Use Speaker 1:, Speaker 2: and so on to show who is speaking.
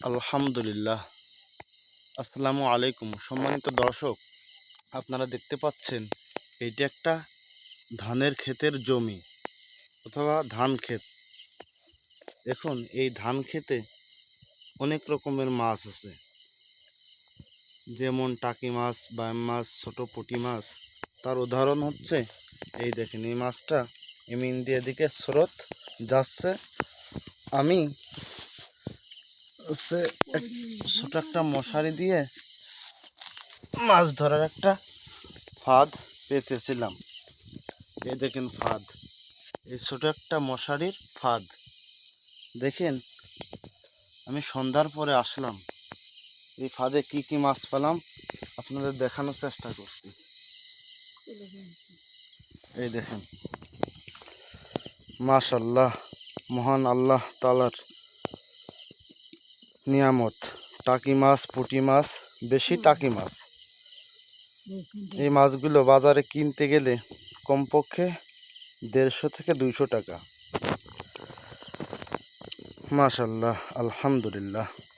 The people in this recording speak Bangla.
Speaker 1: আলহামদুলিল্লাহ। আসসালামু আলাইকুম। সম্মানিত দর্শক, আপনারা দেখতে পাচ্ছেন এইটা একটা ধানের ক্ষেতের জমি অথবা ধান ক্ষেত। দেখুন, এই ধান ক্ষেতে অনেক রকমের মাছ আছে, যেমন টাকি মাছ, বাম মাছ, ছোট পুঁটি মাছ। তার উদাহরণ হচ্ছে এই দেখেন, এই মাছটা এমিন দিয়ে দিকে স্রোত যাচ্ছে। আমি ছোট একটা মশারি দিয়ে মাছ ধরার একটা ফাঁদ পেতেছিলাম। এই দেখেন ফাঁদ, এই ছোট একটা মশারির ফাঁদ। দেখেন, আমি সন্ধ্যার পরে আসলাম, এই ফাঁদে কি কি মাছ পেলাম আপনাদের দেখানোর চেষ্টা করছি। এই দেখেন, মাশাআল্লাহ, মহান আল্লাহ তাআলার নিয়ামত। টাকি মাছ, পুঁটি মাছ, বেশি টাকি মাছ। এই মাছগুলো বাজারে কিনতে গেলে কমপক্ষে 150 থেকে 200 টাকা। মাশাআল্লাহ, আলহামদুলিল্লাহ।